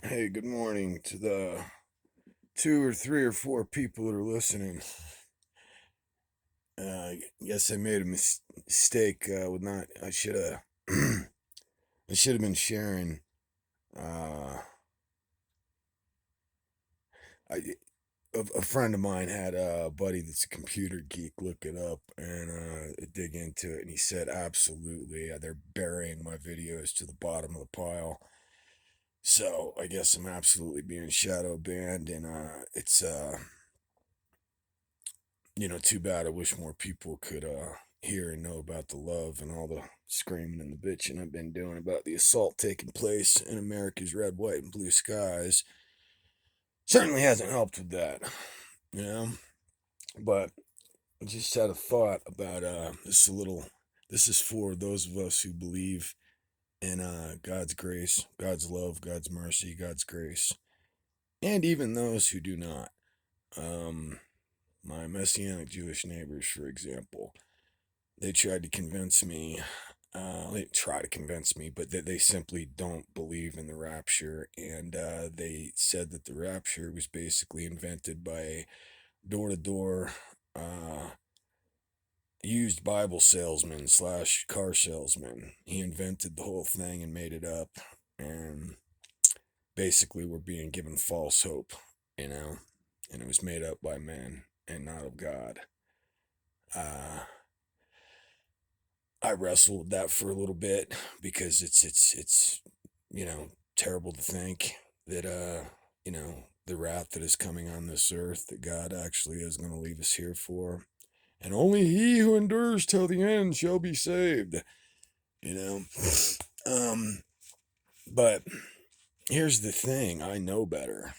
Hey, good morning to the two or three or four people that are listening. I guess I made a mistake with not. I should have. I should have been sharing. Uh, I a friend of mine had a buddy that's a computer geek look it up and dig into it, and he said absolutely they're burying my videos to the bottom of the pile. So I guess I'm absolutely being shadow banned, and it's too bad. I wish more people could hear and know about the love and all the screaming and the bitching I've been doing about the assault taking place in America's red, white, and blue skies. Certainly hasn't helped with that, you know. But I just had a thought about this a little. This is for those of us who believe in God's grace, God's love, God's mercy, God's grace, and even those who do not. Um, my Messianic Jewish neighbors, for example, they tried to convince me. They try to convince me, but they simply don't believe in the rapture. And they said that the rapture was basically invented by a door to door used Bible salesman slash car salesman. He invented the whole thing and made it up. And basically, we're being given false hope, you know? And it was made up by men and not of God. Uh, I wrestled with that for a little bit because it's terrible to think that the wrath that is coming on this earth that God actually is going to leave us here for, and only he who endures till the end shall be saved. You know, um, but here's the thing: I know better.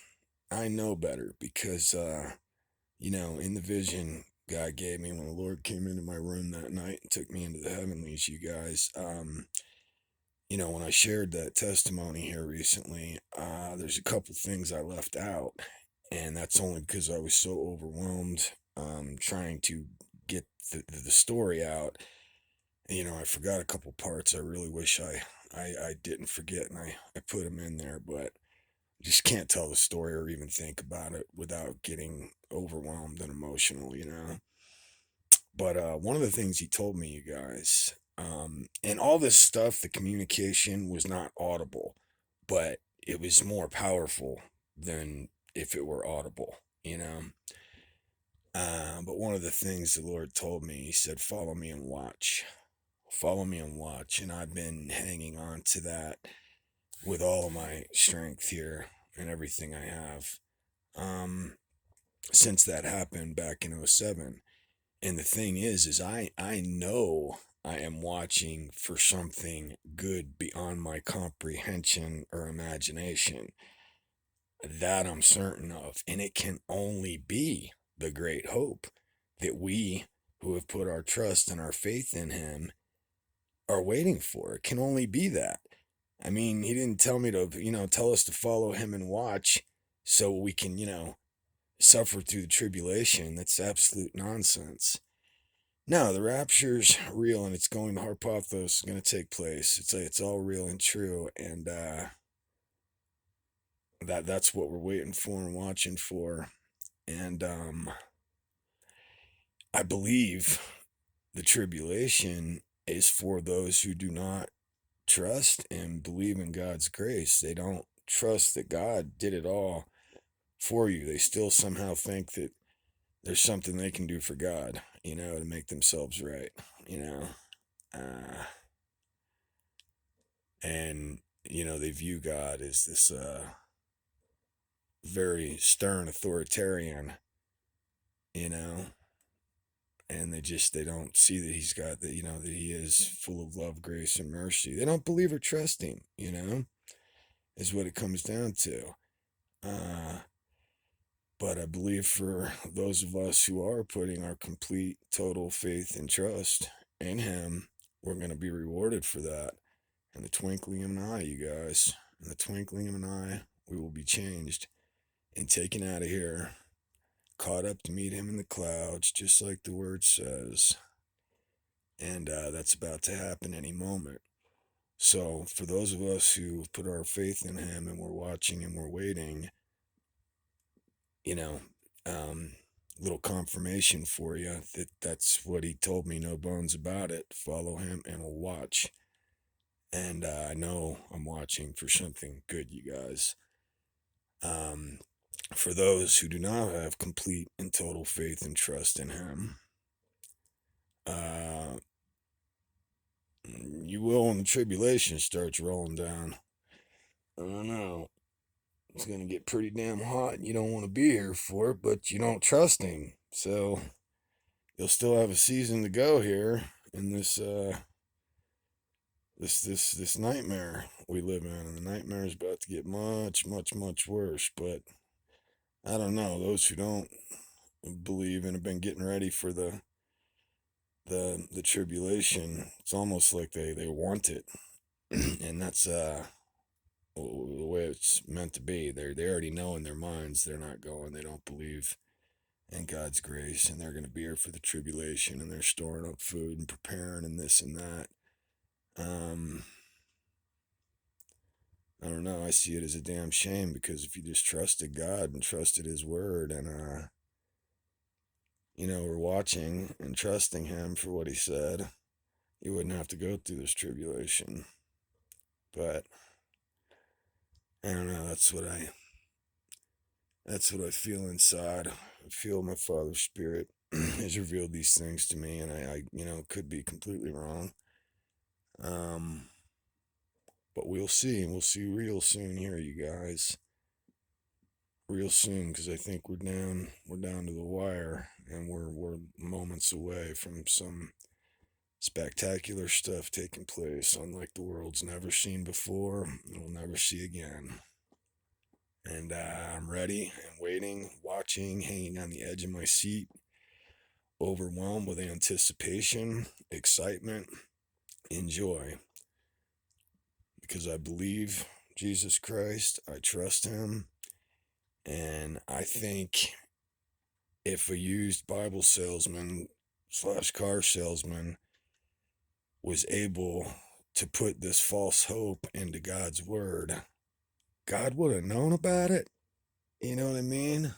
I know better because in the vision God gave me when the Lord came into my room that night and took me into the heavenlies, you guys. When I shared that testimony here recently, there's a couple things I left out, and that's only because I was so overwhelmed trying to get the story out. I forgot a couple parts. I really wish I didn't forget, and I put them in there, but just can't tell the story or even think about it without getting overwhelmed and emotional. But one of the things he told me, you guys, and all this stuff, the communication was not audible, but it was more powerful than if it were audible. But one of the things the Lord told me, he said, follow me and watch. Follow me and watch. And I've been hanging on to that with all of my strength here and everything I have since that happened back in '07. And the thing is I know I am watching for something good beyond my comprehension or imagination. That I'm certain of. And it can only be the great hope that we who have put our trust and our faith in him are waiting for. It can only be that. I mean, he didn't tell me to, tell us to follow him and watch so we can, suffer through the tribulation. That's absolute nonsense. No, the rapture's real and it's going to Harpathos. It's going to take place. It's all real and true, and that's what we're waiting for and watching for. And I believe the tribulation is for those who do not trust and believe in God's grace. They don't trust that God did it all for you. They still somehow think that there's something they can do for God, to make themselves right, you know. Uh, and they view God as this very stern authoritarian, you know, and they don't see that he's got that he is full of love, grace, and mercy. They don't believe or trust him, is what it comes down to. Uh, but I believe for those of us who are putting our complete, total faith and trust in him, we're going to be rewarded for that. In the twinkling of an eye, you guys, in the twinkling of an eye, we will be changed and taken out of here, caught up to meet him in the clouds, just like the word says. And that's about to happen any moment. So for those of us who put our faith in him and we're watching and we're waiting, you know, um, little confirmation for you that that's what he told me, no bones about it. Follow him and we'll watch. And I know I'm watching for something good, you guys. Um, for those who do not have complete and total faith and trust in him, uh, you will when the tribulation starts rolling down. I don't know. It's going to get pretty damn hot and you don't want to be here for it, but you don't trust him. So you'll still have a season to go here in this nightmare we live in. And the nightmare is about to get much, much, much worse. But I don't know. Those who don't believe and have been getting ready for the tribulation, it's almost like they want it. And that's the way it's meant to be. They already know in their minds they're not going. They don't believe in God's grace, and they're going to be here for the tribulation, and they're storing up food and preparing and this and that. Um, I don't know. I see it as a damn shame because if you just trusted God and trusted His word, and were watching and trusting Him for what He said, you wouldn't have to go through this tribulation. But I don't know. That's what I feel inside. I feel my Father's Spirit has revealed these things to me, and I could be completely wrong. Um, but we'll see, and we'll see real soon here, you guys. Real soon, because I think we're down to the wire, and we're moments away from some spectacular stuff taking place, unlike the world's never seen before, and will never see again. And I'm ready and waiting, watching, hanging on the edge of my seat, overwhelmed with anticipation, excitement, and joy, because I believe Jesus Christ, I trust Him, and I think if a used Bible salesman slash car salesman was able to put this false hope into God's word, God would have known about it. You know what I mean?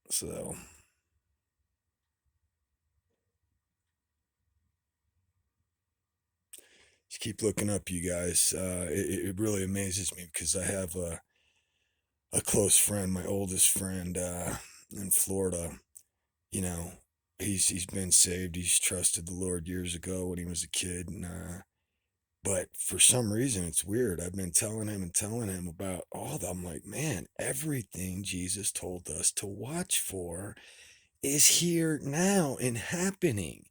So just keep looking up, you guys. It really amazes me because I have a close friend, my oldest friend in Florida. You know, he's been saved. He's trusted the Lord years ago when he was a kid, and but for some reason it's weird. I've been telling him and telling him about all that. I'm like, man, everything Jesus told us to watch for is here now and happening.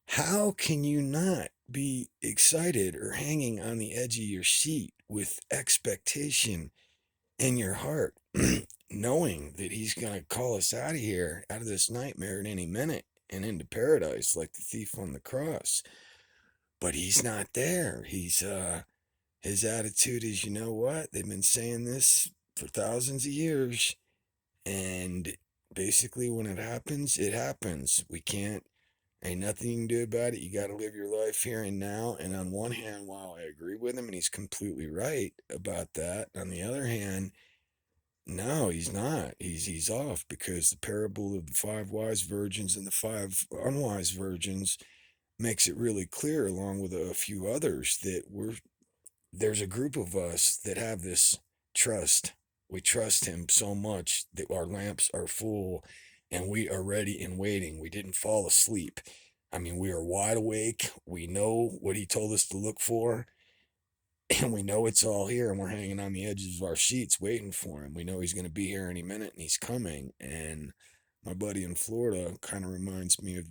How can you not be excited or hanging on the edge of your seat with expectation in your heart, knowing that he's going to call us out of here, out of this nightmare at any minute and into paradise like the thief on the cross? But he's not there. His attitude is, you know what? They've been saying this for thousands of years. And basically, when it happens, it happens. Ain't nothing you can do about it. You got to live your life here and now. And on one hand, while I agree with him, and he's completely right about that, on the other hand, no, he's not. He's off, because the parable of the five wise virgins and the five unwise virgins makes it really clear, along with a few others, that there's a group of us that have this trust. We trust him so much that our lamps are full and we are ready and waiting. We didn't fall asleep. I mean, we are wide awake. We know what he told us to look for, and we know it's all here, and we're hanging on the edges of our seats waiting for him. We know he's going to be here any minute, and he's coming. And my buddy in Florida kind of reminds me of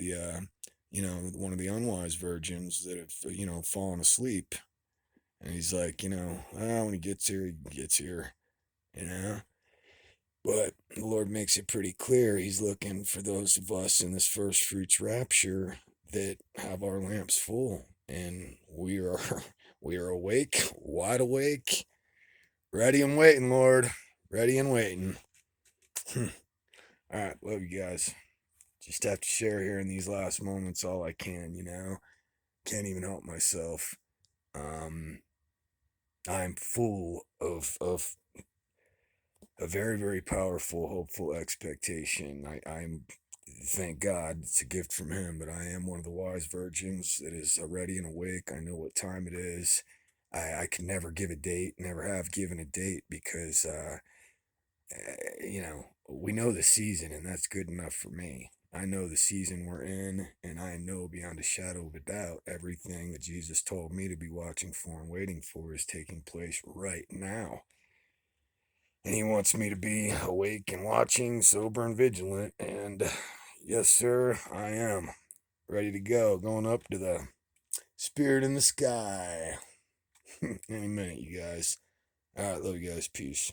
one of the unwise virgins that have, fallen asleep. And he's like, when he gets here, he gets here, you know. But the Lord makes it pretty clear he's looking for those of us in this first fruits rapture that have our lamps full, and we are we are awake, wide awake, ready and waiting, Lord. Ready and waiting. All right, love you guys. Just have to share here in these last moments all I can, can't even help myself. Um, I'm full of a very, very powerful, hopeful expectation. I'm, thank God, it's a gift from Him, but I am one of the wise virgins that is ready and awake. I know what time it is. I can never give a date, never have given a date because, we know the season, and that's good enough for me. I know the season we're in, and I know beyond a shadow of a doubt everything that Jesus told me to be watching for and waiting for is taking place right now. And He wants me to be awake and watching, sober and vigilant. And yes, sir, I am ready to go, going up to the spirit in the sky. Any minute, you guys. All right, love you guys. Peace.